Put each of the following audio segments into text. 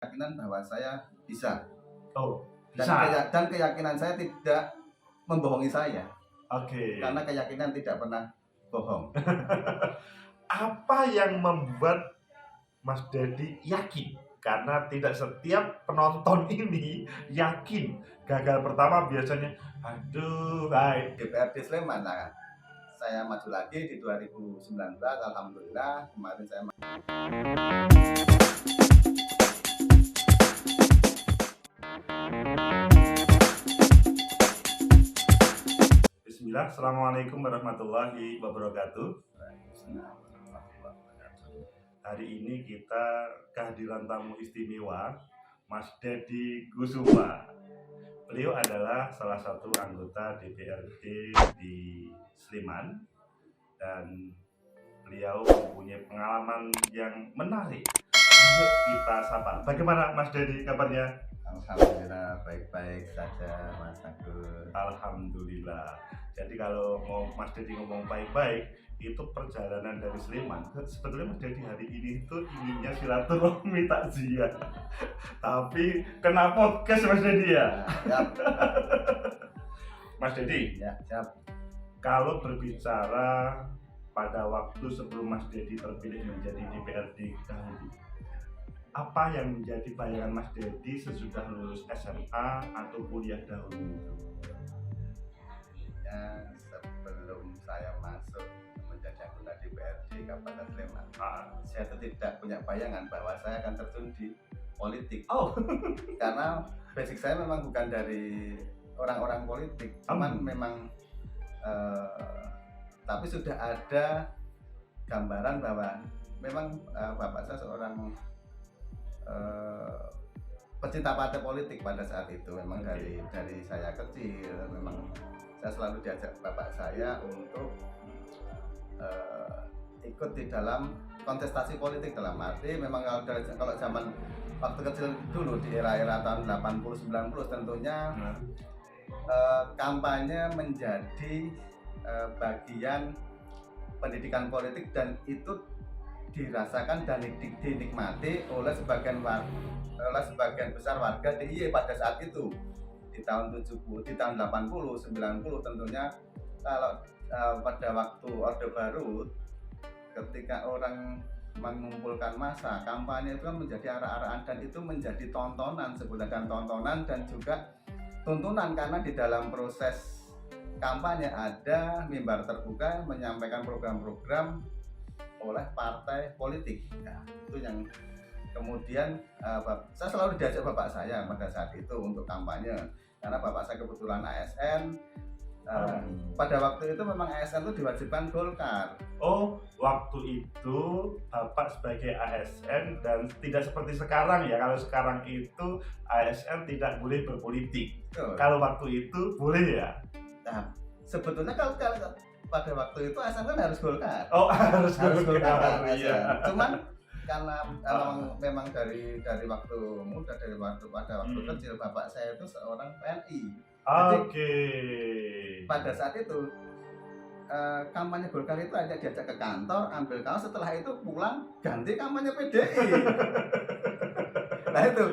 keyakinan bahwa saya bisa. Oh, Dan, bisa. dan keyakinan saya tidak membohongi saya. Oke. Karena keyakinan tidak pernah bohong. Apa yang membuat Mas Dedi yakin? Karena tidak setiap penonton ini yakin. Gagal pertama biasanya, aduh, baik. DPRD Sleman, nah, saya maju lagi di 2019, alhamdulillah kemarin saya Bismillah, Assalamualaikum warahmatullahi wabarakatuh. Hari ini kita kehadiran tamu istimewa, Mas Dedi Kusuma. Beliau adalah salah satu anggota DPRD di Sleman dan beliau mempunyai pengalaman yang menarik. Yuk kita sapa. Bagaimana Mas Dedi kabarnya? alhamdulillah baik-baik saja, Mas Agus. Alhamdulillah. Jadi kalau mau Mas Dedi ngomong baik-baik, itu perjalanan dari Sleman. Sebetulnya Mas Dedi hari ini itu inginnya silaturahmi takziah. Tapi kena podcast Mas Dedi ya. Siap. Mas Dedi, Ya, siap. kalau berbicara pada waktu sebelum Mas Dedi terpilih menjadi DPRD dahulu, apa yang menjadi bayangan Mas Dedi sesudah lulus SMA atau kuliah dahulu? Ya, sebelum saya masuk menjadi anggota DPRD Kabupaten Sleman, saya tidak punya bayangan bahwa saya akan terjun di politik. Oh, Karena basic saya memang bukan dari orang-orang politik, cuman memang tapi sudah ada gambaran bahwa memang bapak saya seorang pecinta partai politik pada saat itu. Memang dari saya kecil memang saya selalu diajak bapak saya untuk ikut di dalam kontestasi politik, dalam arti memang kalau zaman waktu kecil dulu di era-era tahun 80-90 tentunya kampanye menjadi bagian pendidikan politik dan itu dirasakan dan dinikmati oleh sebagian besar warga DIY pada saat itu di tahun 70, di tahun 80, 90 tentunya. Kalau pada waktu Orde Baru ketika orang mengumpulkan massa, kampanye itu kan menjadi arah-arahan dan itu menjadi tontonan, sebutan tontonan dan juga tuntunan, karena di dalam proses kampanye ada mimbar terbuka menyampaikan program-program oleh partai politik. Nah, itu yang kemudian saya selalu diajak bapak saya pada saat itu untuk kampanye karena bapak saya kebetulan ASN. Pada waktu itu memang ASN itu diwajibkan Golkar. Oh, waktu itu Bapak sebagai ASN dan tidak seperti sekarang ya. Kalau sekarang itu ASN tidak boleh berpolitik. Kalau waktu itu boleh ya. Nah, sebetulnya kalau pada waktu itu ASN kan harus Golkar. Oh, harus Golkar. ya. Cuman karena memang dari waktu muda, pada waktu kecil bapak saya itu seorang PNI. Oke. Pada saat itu kampanye Golkar itu hanya diajak ke kantor, ambil kaos, setelah itu pulang ganti kampanye PDI. Nah itu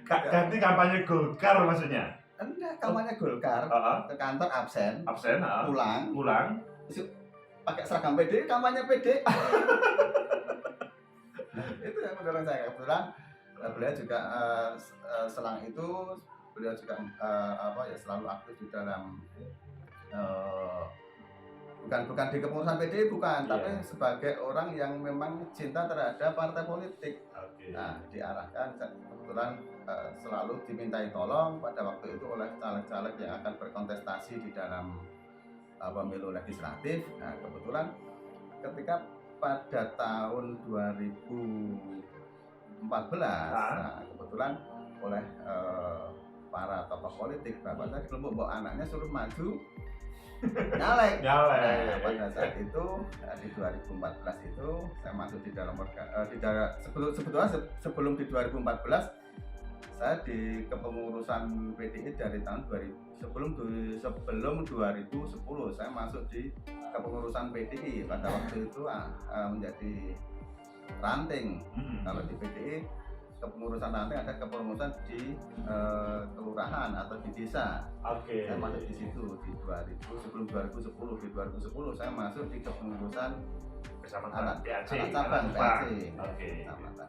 ganti kampanye Golkar maksudnya? Enggak, kampanye Golkar ke kantor absen, pulang pakai seragam PDI, kampanye PDI. Itu yang mendorong saya. Kebetulan beliau juga selang itu beliau juga selalu aktif di dalam bukan di kepengurusan PDI, bukan, tapi sebagai orang yang memang cinta terhadap partai politik. Nah, diarahkan kebetulan selalu dimintai tolong pada waktu itu oleh caleg-caleg yang akan berkontestasi di dalam pemilu legislatif. Nah, kebetulan ketika pada tahun 2014, nah, kebetulan oleh para tokoh politik, bapak saya dikelompok anaknya suruh maju nyalek. Nah, pada saat itu di 2014 itu saya masuk di dalam sebelum di 2014 saya di kepengurusan PDI dari tahun 2000, sebelum 2010 saya masuk di kepengurusan PDI. Pada waktu itu menjadi ranting. Kalau di PDI kepengurusan ranting, ada kepengurusan di kelurahan atau di desa. Oke. Saya masuk di situ di 2000, sebelum 2010. Di 2010 saya masuk di kepengurusan Bersama anak PAC, cabang Kupang. PAC. Oke. Kecamatan.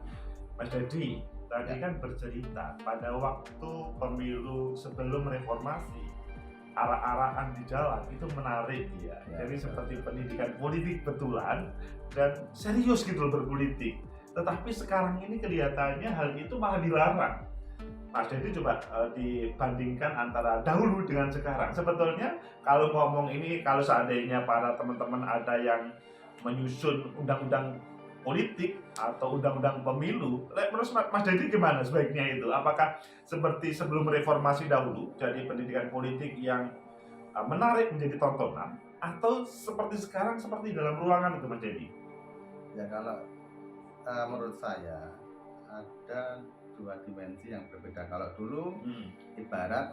Mas Dedi, tadi Ya. kan bercerita pada waktu pemilu sebelum reformasi, arah-arahan di jalan itu menarik ya. Ya, Jadi betul. seperti pendidikan politik betulan dan serius gitu loh berpolitik. Tetapi sekarang ini kelihatannya hal itu malah dilarang. Mas Dedi coba dibandingkan antara dahulu dengan sekarang. Sebetulnya kalau ngomong ini, kalau seandainya para teman-teman ada yang menyusun undang-undang politik atau undang-undang pemilu, menurut Mas Dedi gimana sebaiknya itu? Apakah seperti sebelum reformasi dahulu, jadi pendidikan politik yang menarik menjadi tontonan, atau seperti sekarang seperti dalam ruangan itu, Mas Dedi? Ya, kalau menurut saya ada dua dimensi yang berbeda. Kalau dulu ibarat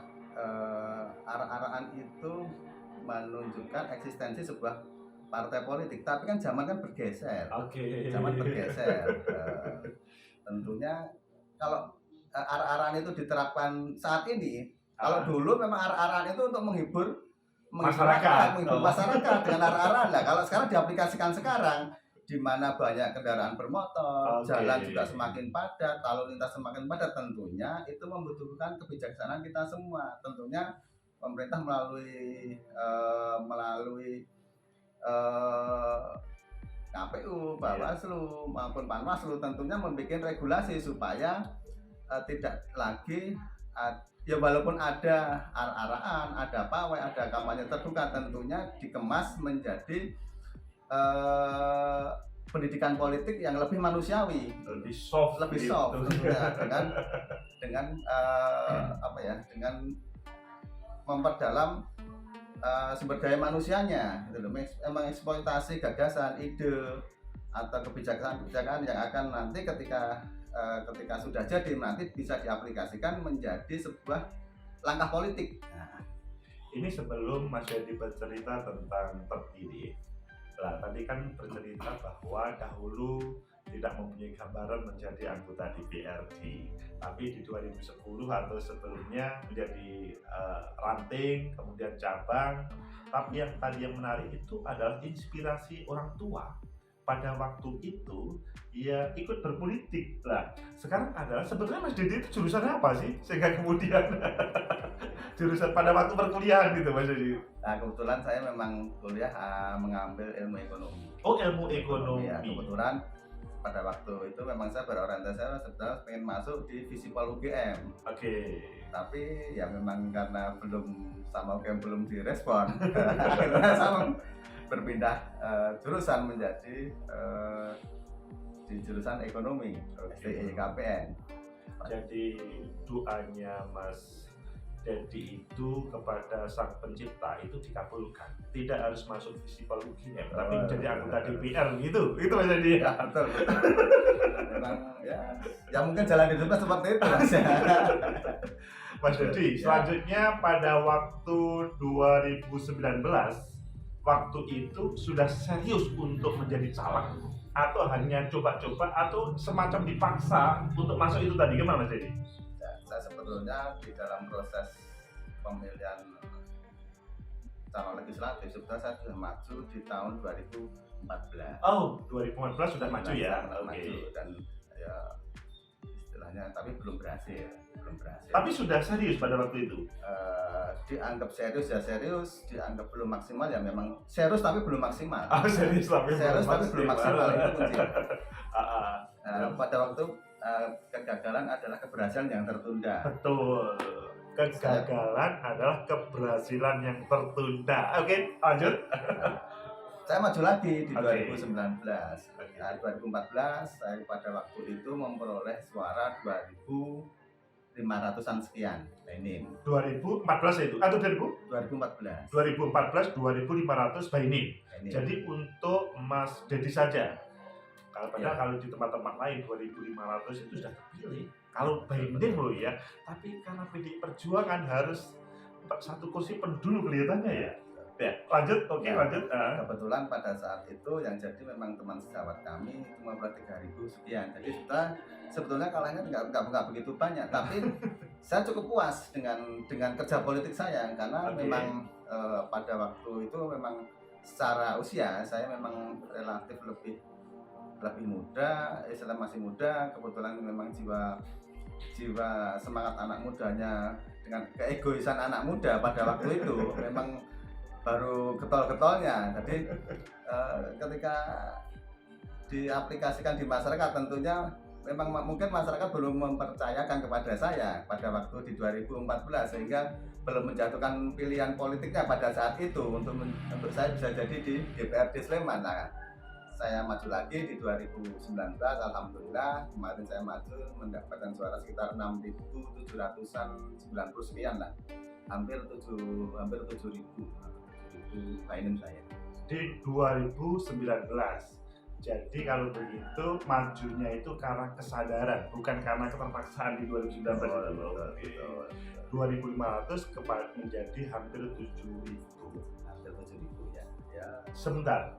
arah-arahan itu menunjukkan eksistensi sebuah partai politik, tapi kan zaman kan bergeser. Oke. Zaman bergeser. Tentunya kalau arah-arahan itu diterapkan saat ini, kalau dulu memang arah-arahan itu untuk menghibur Masyarakat. masyarakat dengan arah-arahan. Nah, kalau sekarang diaplikasikan sekarang, di mana banyak kendaraan bermotor, Oke. jalan juga semakin padat, lalu lintas semakin padat, tentunya itu membutuhkan kebijaksanaan kita semua. Tentunya pemerintah melalui KPU, Bawaslu maupun Panwaslu tentunya membuat regulasi supaya tidak lagi ya walaupun ada arah-arahan, ada pawai, ada kampanye terbuka, tentunya dikemas menjadi pendidikan politik yang lebih manusiawi, lebih soft tentunya dengan dengan memperdalam sumber daya manusianya, gitu loh, mengeksploitasi gagasan, ide atau kebijakan yang akan nanti ketika sudah jadi nanti bisa diaplikasikan menjadi sebuah langkah politik. Nah, ini sebelum Mas Dedi bercerita tentang terpilih, lah tadi kan bercerita bahwa dahulu tidak mempunyai gambaran menjadi anggota DPRD, tapi di 2010 atau sebelumnya menjadi ranting, kemudian cabang. Tapi yang tadi yang menarik itu adalah inspirasi orang tua. Pada waktu itu dia ikut berpolitik. Lah sekarang adalah sebetulnya Mas Dedi itu jurusannya apa sih sehingga kemudian jurusan pada waktu perkuliahan gitu Mas Dedi? Nah, kebetulan saya memang kuliah mengambil ilmu ekonomi. Oh, ilmu ekonomi. Ya, kebetulan pada waktu itu memang saya berorientasi sebetulnya pengen masuk di Visipol UGM. Oke. Tapi ya memang karena sama UGM belum direspon, akhirnya saya berpindah jurusan menjadi di jurusan ekonomi, STI-KPN. Jadi doanya Mas Dedi itu kepada Sang Pencipta itu dikabulkan. Tidak harus masuk Visipol UGM, tapi menjadi anggota DPR gitu. Itu Mas Dedi. Ya, betul. Memang ya mungkin jalan hidupnya seperti itu Mas. Mas Dedi, selanjutnya pada waktu 2019, waktu itu sudah serius untuk menjadi caleg atau hanya coba-coba atau semacam dipaksa untuk masuk itu tadi, gimana Mas Dedi? Saya sebetulnya di dalam proses pemilihan calon legislatif sebetulnya saya sudah maju di tahun 2014. Oh, 2014 sudah maju ya? Oke. Dan ya istilahnya tapi belum berhasil. Tapi sudah serius pada waktu itu? Dianggap serius ya serius, dianggap belum maksimal ya memang serius tapi belum maksimal. Serius tapi belum maksimal itu kunci. Pada waktu kegagalan adalah keberhasilan yang tertunda. Betul. Kegagalan adalah keberhasilan yang tertunda. Oke, lanjut. Saya maju lagi di 2019. Okay. Nah, 2014 saya pada waktu itu memperoleh suara 2.500-an sekian. Nah, ini 2014 itu atau 2014. 2014 2.500 by name. Ini. Jadi untuk Mas Dedi saja. Padahal kalau di tempat-tempat lain 2.500 itu sudah terpilih. Kalau by name loh ya. Tapi karena PDI Perjuangan harus satu kursi penuh dulu kelihatannya ya. Ya, lanjut, oke, Ya. lanjut. Kebetulan pada saat itu yang jadi memang teman sejawat kami cuma 3.000 sekian. Jadi kita sebetulnya kalahnya nggak begitu banyak, tapi saya cukup puas dengan kerja politik saya karena Oke. memang pada waktu itu memang secara usia saya memang relatif lebih muda, istilah masih muda, kebetulan memang jiwa semangat anak mudanya dengan keegoisan anak muda pada waktu itu memang baru getol-getolnya. Jadi ketika diaplikasikan di masyarakat tentunya memang mungkin masyarakat belum mempercayakan kepada saya pada waktu di 2014 sehingga belum menjatuhkan pilihan politiknya pada saat itu untuk saya bisa jadi di DPRD Sleman. Nah, saya maju lagi di 2019, alhamdulillah kemarin saya maju mendapatkan suara sekitar 6.790 sekian lah, hampir 7.000 finance saya Di 2019. Jadi kalau begitu majunya itu karena kesadaran, bukan karena keterpaksaan di 2019. Oke. 2.500 menjadi hampir 7.000. hampir 7.000 ya. Sebentar,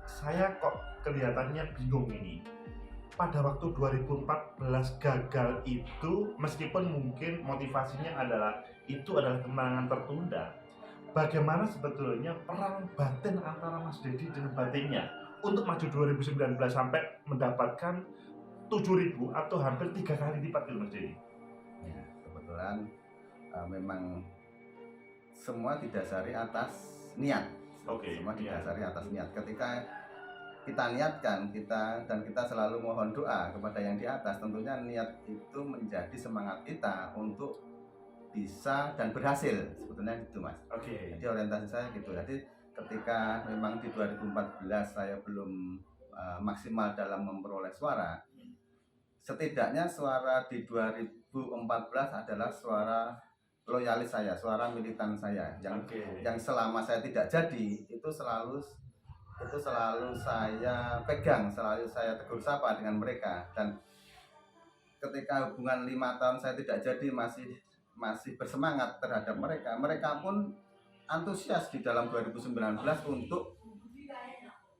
saya kok kelihatannya bingung ini. Pada waktu 2014 gagal itu, meskipun mungkin motivasinya adalah kemenangan tertunda. Bagaimana sebetulnya perang batin antara Mas Dedi dengan batinnya untuk maju 2019 sampai mendapatkan 7.000 atau hampir 3 kali lipat itu Mas Dedi? Ya, kebetulan memang semua didasari atas niat. Oke. Semua didasari atas niat. Ketika kita niatkan, kita selalu mohon doa kepada yang di atas, tentunya niat itu menjadi semangat kita untuk bisa dan berhasil, sebetulnya gitu Mas. Oke. Jadi orientasi saya gitu. Jadi ketika memang di 2014 saya belum maksimal dalam memperoleh suara, setidaknya suara di 2014 adalah suara loyalis saya, suara militan saya yang selama saya tidak jadi itu selalu saya pegang, selalu saya tegur sapa dengan mereka. Dan ketika hubungan 5 tahun saya tidak jadi masih bersemangat terhadap mereka pun antusias di dalam 2019 untuk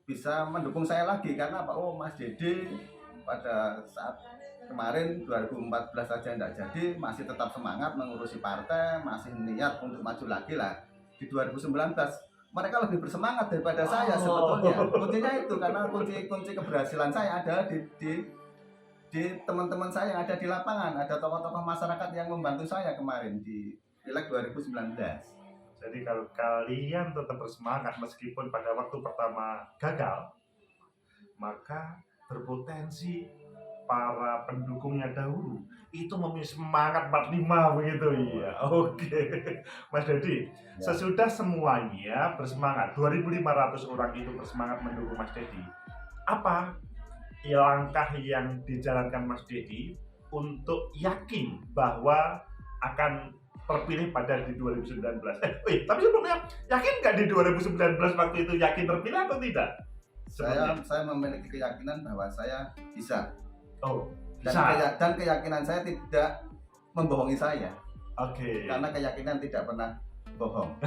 bisa mendukung saya lagi. Karena apa? Oh, Mas Dedi pada saat kemarin 2014 saja tidak jadi, masih tetap semangat mengurusi partai, masih niat untuk maju lagi lah di 2019. Mereka lebih bersemangat daripada saya sebetulnya. Kuncinya itu, karena kunci keberhasilan saya ada di teman-teman saya yang ada di lapangan. Ada tokoh-tokoh masyarakat yang membantu saya kemarin di Pileg 2019. Jadi kalau kalian tetap bersemangat meskipun pada waktu pertama gagal, maka berpotensi para pendukungnya dahulu itu memiliki semangat 45 begitu ya. Oke. Mas Dedi, sesudah semuanya bersemangat, 2.500 orang itu bersemangat mendukung Mas Dedi. Apa langkah yang dijalankan Mas Dedi untuk yakin bahwa akan terpilih pada di 2019? Tapi sebelumnya, yakin nggak di 2019 waktu itu yakin terpilih atau tidak? Saya memiliki keyakinan bahwa saya bisa. Oh, dan keyakinan saya tidak membohongi saya. Oke. Karena keyakinan tidak pernah bohong.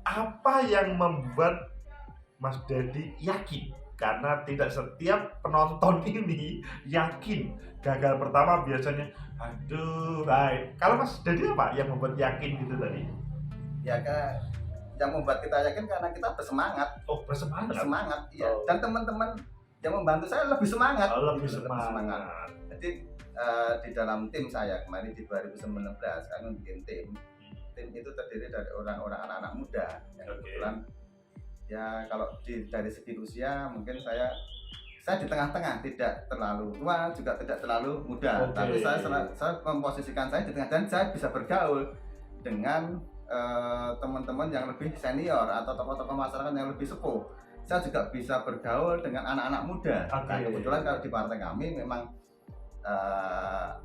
Apa yang membuat Mas Dedi yakin? Karena tidak setiap penonton ini yakin. Gagal pertama biasanya, aduh, baik. Kalau Mas Dedi apa yang membuat yakin gitu tadi? Ya, yang membuat kita yakin karena kita bersemangat. Oh, bersemangat. Bersemangat, iya. Oh. Dan teman-teman yang membantu saya lebih semangat. Lebih semangat. Jadi di dalam tim saya kemarin di 2019 kami bikin tim itu terdiri dari orang-orang anak-anak muda yang kebetulan ya kalau dari segi usia mungkin saya di tengah-tengah, tidak terlalu tua juga tidak terlalu muda. Tapi saya memposisikan saya di tengah dan saya bisa bergaul dengan teman-teman yang lebih senior atau tokoh-tokoh masyarakat yang lebih sepuh. Saya juga bisa bergaul dengan anak-anak muda. Nah, kebetulan kalau di partai kami memang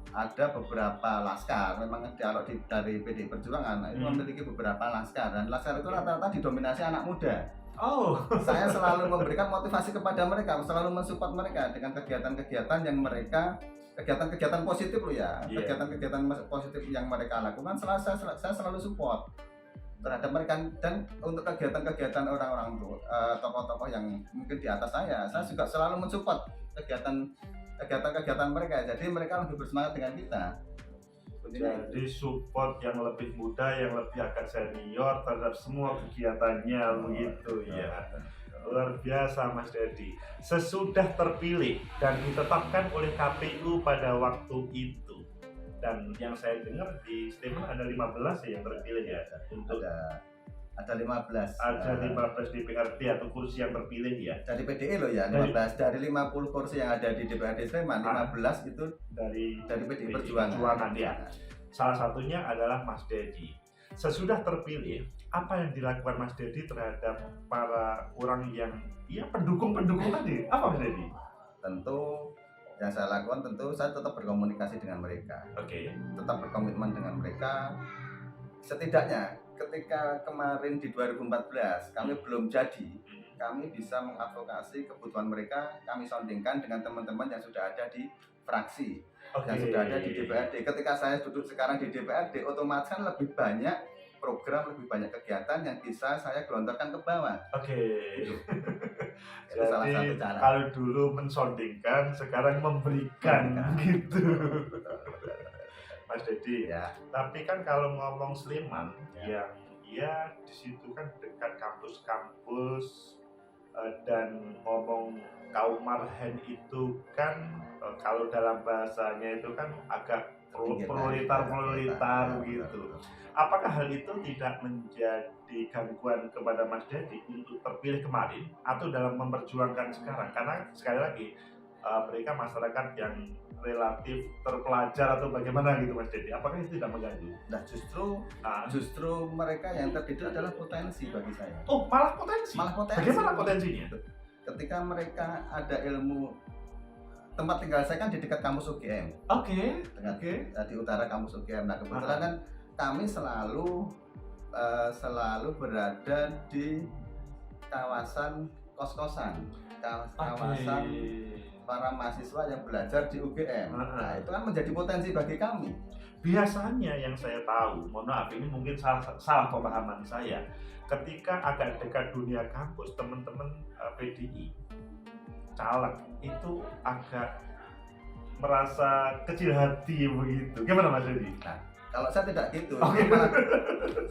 ada beberapa laskar. Memang kalau dari PDI Perjuangan itu memiliki beberapa laskar, dan laskar itu rata-rata didominasi anak muda. Oh, saya selalu memberikan motivasi kepada mereka, selalu mensupport mereka dengan kegiatan-kegiatan yang mereka kegiatan-kegiatan positif loh ya. Kegiatan-kegiatan positif yang mereka lakukan saya selalu support. terhadap mereka. Dan untuk kegiatan-kegiatan orang-orang tua, tokoh-tokoh yang mungkin di atas saya juga selalu mensupport kegiatan mereka, jadi mereka lebih bersemangat dengan kita. Jadi support yang lebih muda, yang lebih agak senior terhadap semua kegiatannya begitu ya. Luar biasa Mas Dedi. Sesudah terpilih dan ditetapkan oleh KPU pada waktu itu, dan yang saya dengar di Sleman ada 15 ya yang terpilih ya, untuk ada 15 DPRD atau kursi yang terpilih ya, dari PDI loh ya. 15 dari 50 kursi yang ada di DPRD Sleman, 15 itu dari PDI Perjuangan ya. Salah satunya adalah Mas Dedi. Sesudah terpilih, apa yang dilakukan Mas Dedi terhadap para orang yang pendukung tadi? Apa Mas Dedi? Tentu yang saya lakukan, tentu saya tetap berkomunikasi dengan mereka. Tetap berkomitmen dengan mereka. Setidaknya ketika kemarin di 2014 kami belum jadi, kami bisa mengadvokasi kebutuhan mereka, kami soundingkan dengan teman-teman yang sudah ada di fraksi, yang sudah ada di DPRD. Ketika saya duduk sekarang di DPRD, otomatis kan lebih banyak program, lebih banyak kegiatan yang bisa saya gelontorkan ke bawah. Itu salah satu cara. Kalau dulu mensondingkan, sekarang memberikan gitu. Mas Dedi ya. Tapi kan kalau ngomong Sleman yang ya di situ kan dekat kampus-kampus, dan ngomong kaum marhen itu kan kalau dalam bahasanya itu kan agak prioritar gitu. Apakah hal itu tidak menjadi gangguan kepada Mas Dedi untuk terpilih kemarin atau dalam memperjuangkan sekarang? Karena sekali lagi mereka masyarakat yang relatif terpelajar atau bagaimana gitu Mas Dedi. Apakah itu tidak mengganggu? Nah justru mereka yang terdidik adalah potensi bagi saya. Oh, malah potensi. Bagaimana potensinya? Ketika mereka ada ilmu, tempat tinggal saya kan di dekat kampus UGM. Di utara kampus UGM. Nah kebetulan kan kami selalu berada di kawasan kos-kosan, kawasan para mahasiswa yang belajar di UGM. Nah itu kan menjadi potensi bagi kami. Biasanya yang saya tahu, mohon maaf ini mungkin salah pemahaman saya, ketika agak dekat dunia kampus, teman-teman PDI caleg itu agak merasa kecil hati begitu. Gimana Mas Dedi? Nah, kalau saya tidak gitu,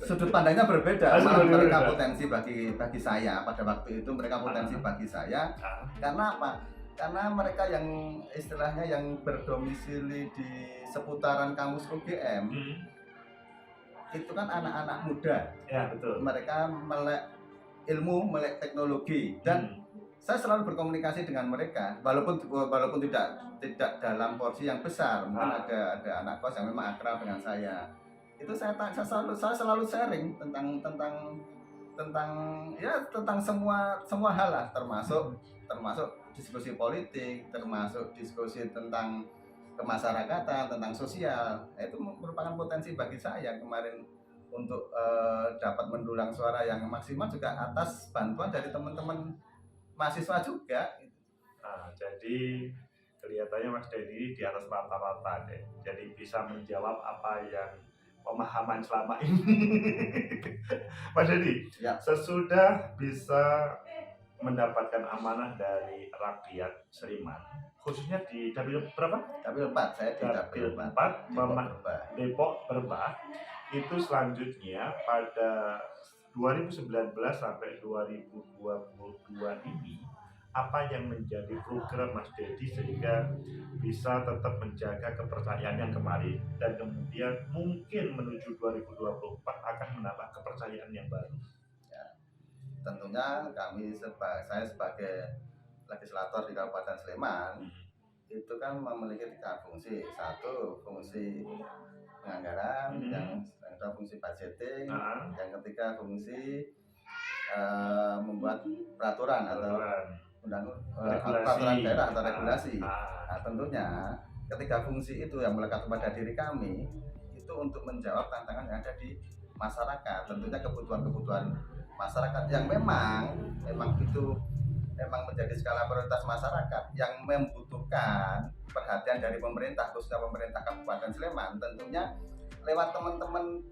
sudut pandangnya berbeda. Mereka potensi bagi saya pada waktu itu, mereka potensi bagi saya. Karena apa? Karena mereka yang istilahnya yang berdomisili di seputaran kampus UGM itu kan anak-anak muda. Ya betul. Mereka melek ilmu, melek teknologi, dan saya selalu berkomunikasi dengan mereka, walaupun tidak dalam porsi yang besar. Mungkin ada anak kos yang memang akrab dengan saya. Itu saya selalu sharing tentang semua hal lah, termasuk diskusi politik, termasuk diskusi tentang kemasyarakatan, tentang sosial. Itu merupakan potensi bagi saya kemarin untuk dapat mendulang suara yang maksimal juga atas bantuan dari teman-teman mahasiswa juga. Nah, jadi kelihatannya Mas Dedi di atas rata-rata deh. Jadi bisa menjawab apa yang pemahaman selama ini. Mas Dedi, sesudah bisa mendapatkan amanah dari rakyat Sleman, khususnya di Dapil berapa? Dapil 4, saya di Dapil 4, Depok Berbah. Itu selanjutnya pada 2019 sampai 2022 ini, apa yang menjadi program Mas Dedi sehingga bisa tetap menjaga kepercayaan yang kemarin dan kemudian mungkin menuju 2024 akan menambah kepercayaan yang baru? Tentunya saya sebagai legislator di Kabupaten Sleman itu kan memiliki 3 fungsi. Satu, fungsi penganggaran, yang kedua fungsi budgeting, yang ketiga fungsi membuat peraturan atau peraturan daerah atau regulasi. Nah, tentunya ketiga fungsi itu yang melekat kepada diri kami itu untuk menjawab tantangan yang ada di masyarakat. Tentunya kebutuhan masyarakat yang memang menjadi skala prioritas masyarakat yang membutuhkan perhatian dari pemerintah, khususnya pemerintah Kabupaten Sleman. Tentunya lewat teman-teman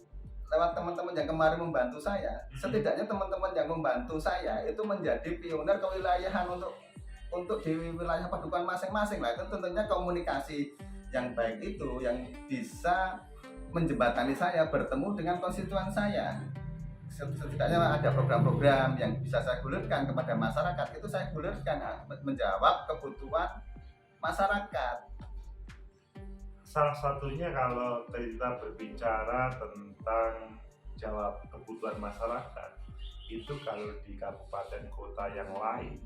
lewat teman-teman yang kemarin membantu saya, setidaknya teman-teman yang membantu saya itu menjadi pionir kewilayahan untuk di wilayah padukuhan masing-masing lah. Itu tentunya komunikasi yang baik itu yang bisa menjembatani saya bertemu dengan konstituen saya. Setidaknya ada program-program yang bisa saya gulirkan kepada masyarakat, itu saya gulirkan menjawab kebutuhan masyarakat. Salah satunya kalau kita berbicara tentang jawab kebutuhan masyarakat, itu kalau di kabupaten kota yang lain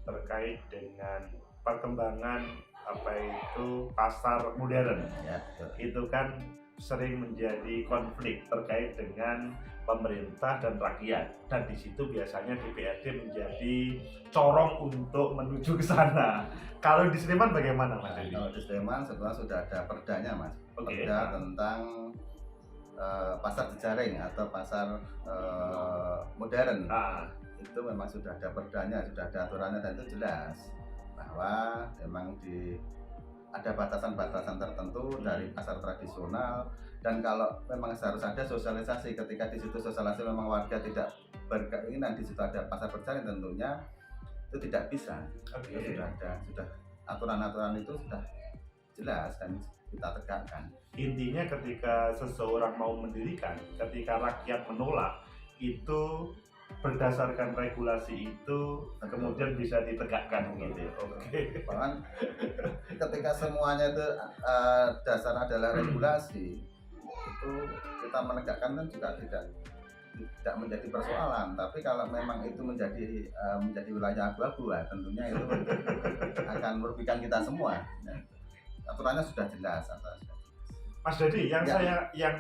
terkait dengan perkembangan apa itu pasar modern, Ya, itu kan sering menjadi konflik terkait dengan pemerintah dan rakyat, dan di situ biasanya DPRD menjadi corong untuk menuju ke sana. Kalau di Sleman bagaimana Mas Dedi? Kalau di Sleman sebenarnya sudah ada perdanya Mas. Oke. Perda tentang pasar jejaring atau pasar modern. Itu memang sudah ada perdanya, sudah ada aturannya, dan itu jelas bahwa memang ada batasan-batasan tertentu dari pasar tradisional. Dan kalau memang harus ada sosialisasi, ketika di situ sosialisasi memang warga tidak berkeinginan di situ ada pasar berjaring, tentunya itu tidak bisa. Oke. Itu sudah aturan-aturan itu sudah jelas dan kita tegakkan. Intinya ketika seseorang mau mendirikan, ketika rakyat menolak, itu berdasarkan regulasi itu kemudian bisa ditegakkan gitu. Oke. Bahkan ketika semuanya itu dasar adalah regulasi, itu kita menegakkan kan juga tidak menjadi persoalan. Tapi kalau memang itu menjadi wilayah abu-abu, tentunya itu akan merugikan kita semua. Nah, aturannya sudah jelas. Mas Dedi, yang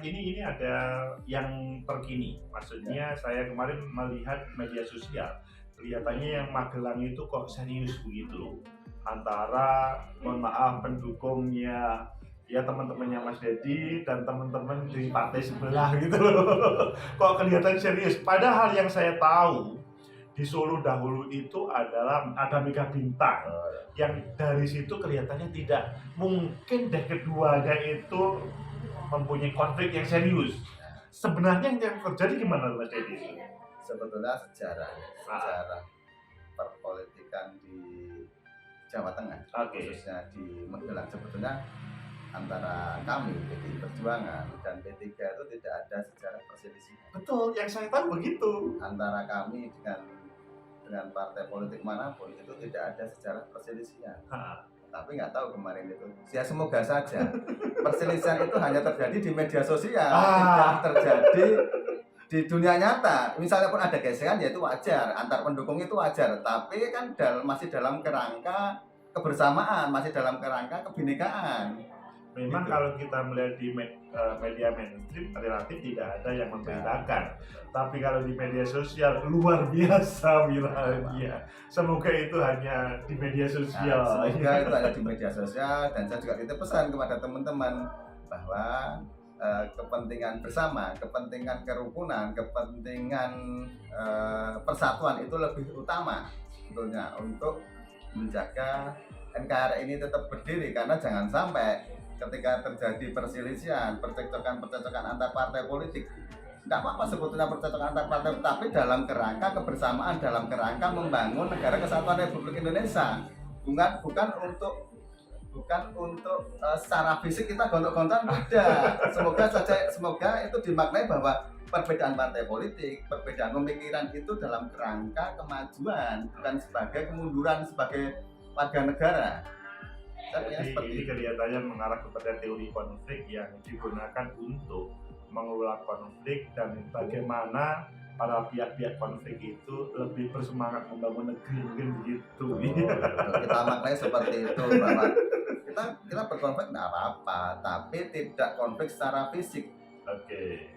ini ada yang terkini. Maksudnya saya kemarin melihat media sosial, kelihatannya yang Magelang itu kok serius begitu loh. Antara mohon maaf pendukungnya ya teman-temannya Mas Dedi dan teman-teman di partai sebelah gitu loh. Kok kelihatan serius. Padahal yang saya tahu di Solo dahulu itu adalah ada Mega Bintang, yang dari situ kelihatannya tidak mungkin deh keduanya itu mempunyai konflik yang serius. Sebenarnya yang terjadi gimana Mas Dedi? Sebetulnya sejarah perpolitikan di Jawa Tengah, khususnya di Magelang, sebetulnya antara kami PDI Perjuangan dan P3 itu tidak ada sejarah perselisihan. Betul, yang saya tahu begitu. Antara kami dengan partai politik manapun itu tidak ada sejarah perselisihan. Tapi nggak tahu kemarin itu. Ya semoga saja perselisihan itu hanya terjadi di media sosial, tidak terjadi di dunia nyata. Misalnya pun ada gesekan, ya itu wajar. Antar pendukung itu wajar. Tapi kan masih dalam kerangka kebersamaan, masih dalam kerangka kebinekaan. Memang gitu. Kalau kita melihat di media mainstream relatif tidak ada yang membedakan. Tapi kalau di media sosial luar biasa viralnya. Semoga itu hanya di media sosial. Semoga itu hanya di media sosial. Dan saya juga titip pesan kepada teman-teman bahwa kepentingan bersama, kepentingan kerukunan, kepentingan persatuan itu lebih utama sebetulnya untuk menjaga NKRI ini tetap berdiri. Karena jangan sampai ketika terjadi perselisihan, percekcokan antar partai politik, tidak apa-apa sebetulnya percekcokan antar partai, tapi dalam kerangka kebersamaan, dalam kerangka membangun negara kesatuan Republik Indonesia, bukan untuk secara fisik kita gontok-gontokan, tidak. Semoga itu dimaknai bahwa perbedaan partai politik, perbedaan pemikiran itu dalam kerangka kemajuan, bukan sebagai kemunduran sebagai warga negara. Jadi ini kelihatannya mengarah kepada teori konflik yang digunakan untuk mengelola konflik dan bagaimana para pihak-pihak konflik itu lebih bersemangat membangun negeri, mungkin begitu. Kita maknanya seperti itu, bahwa kita berkonflik tidak apa-apa, tapi tidak konflik secara fisik.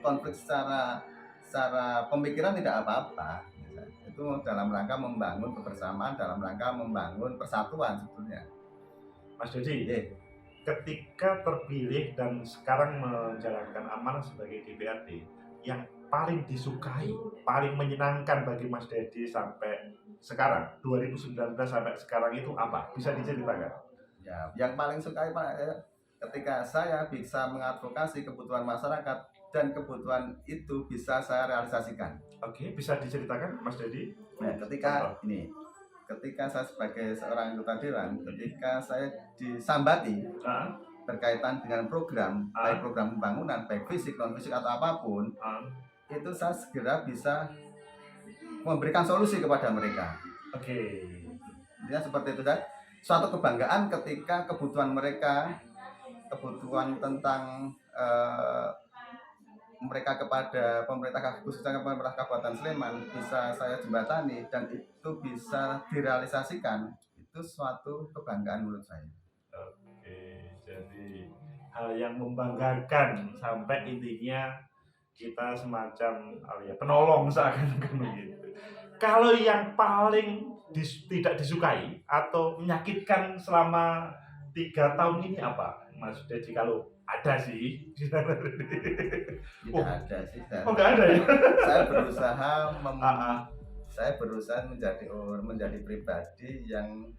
Konflik secara pemikiran tidak apa-apa. Itu dalam rangka membangun kebersamaan, dalam rangka membangun persatuan sebetulnya. Mas Dedi, ketika terpilih dan sekarang menjalankan amanah sebagai DPRD, yang paling disukai, paling menyenangkan bagi Mas Dedi sampai sekarang, 2019 sampai sekarang itu apa? Bisa diceritakan? Ya, yang paling sukai Pak, ketika saya bisa mengadvokasi kebutuhan masyarakat dan kebutuhan itu bisa saya realisasikan. Oke, bisa diceritakan Mas Dedi? Nah, ketika saya sebagai seorang anggota dewan, ketika saya disambati Ah, berkaitan dengan program, Ah. baik program pembangunan, baik fisik, non fisik atau apapun, ah. itu saya segera bisa memberikan solusi kepada mereka. Oke. Intinya seperti itu, dan suatu kebanggaan ketika kebutuhan mereka, kebutuhan tentang mereka kepada pemerintah, khususnya pemerintah Kabupaten Sleman, bisa saya jembatani dan itu bisa direalisasikan. Itu suatu kebanggaan menurut saya. Oke, jadi hal yang membanggakan sampai intinya kita semacam penolong seakan-akan begitu. Kalau yang paling tidak disukai atau menyakitkan selama 3 tahun ini apa, Mas Dedi? Kalau ada sih. Tidak ada sih. Oh, nggak ada ya? Saya berusaha saya berusaha menjadi pribadi yang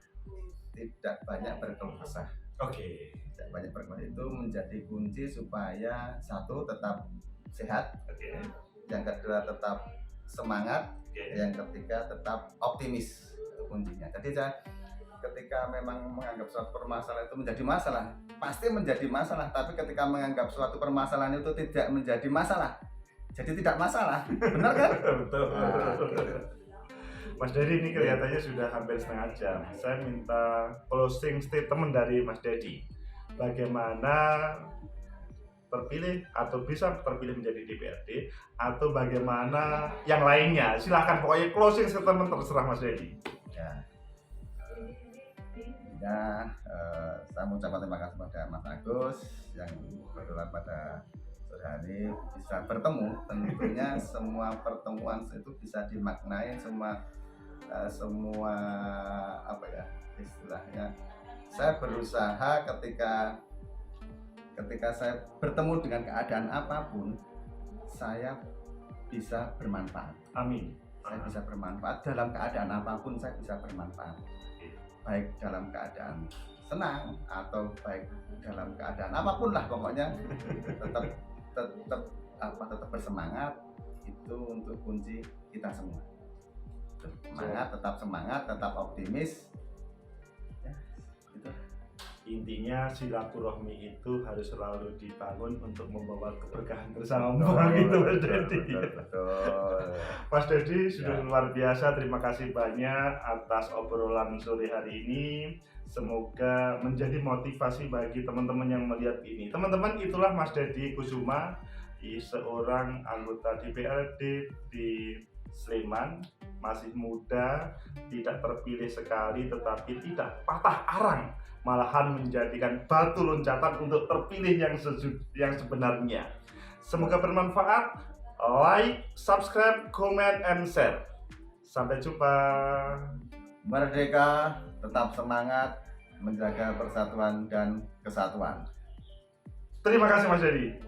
tidak banyak berkeluh kesah. Oke. Tidak banyak berkeluh, itu menjadi kunci supaya satu tetap sehat, Oke. yang kedua tetap semangat, Oke. yang ketiga tetap optimis, itu kuncinya. Jadi saya ketika memang menganggap suatu permasalahan itu menjadi masalah, pasti menjadi masalah. Tapi ketika menganggap suatu permasalahan itu tidak menjadi masalah, jadi tidak masalah. Benar kan? Betul. Nah, Mas Dedi ini kelihatannya sudah hampir setengah jam. Saya minta closing statement dari Mas Dedi. Bagaimana terpilih atau bisa terpilih menjadi DPRD atau bagaimana yang lainnya? Silahkan, pokoknya closing statement terserah Mas Dedi. Saya mengucapkan terima kasih kepada Mas Agus yang kebetulan pada sore hari bisa bertemu. Tentunya semua pertemuan itu bisa dimaknai semua apa ya istilahnya. Saya berusaha ketika saya bertemu dengan keadaan apapun, saya bisa bermanfaat. Amin. Saya bisa bermanfaat dalam keadaan apapun, saya bisa bermanfaat. Baik dalam keadaan senang atau baik dalam keadaan apapun lah, pokoknya tetap bersemangat. Itu untuk kunci kita semua. Tetap semangat, tetap optimis. Ya, gitu. Intinya silaturahmi itu harus selalu dibangun untuk membawa keberkahan bersama Betul, gitu Mas Dedi. Betul. Mas Dedi sudah luar biasa. Terima kasih banyak atas obrolan sore hari ini. Semoga menjadi motivasi bagi teman-teman yang melihat ini. Teman-teman, itulah Mas Dedi Kusuma, seorang anggota DPRD di Sleman, masih muda, tidak terpilih sekali, tetapi tidak patah arang, malahan menjadikan batu loncatan untuk terpilih yang sebenarnya. Semoga bermanfaat. Like, subscribe, comment, and share. Sampai jumpa. Merdeka, tetap semangat, menjaga persatuan dan kesatuan. Terima kasih Mas Dedi.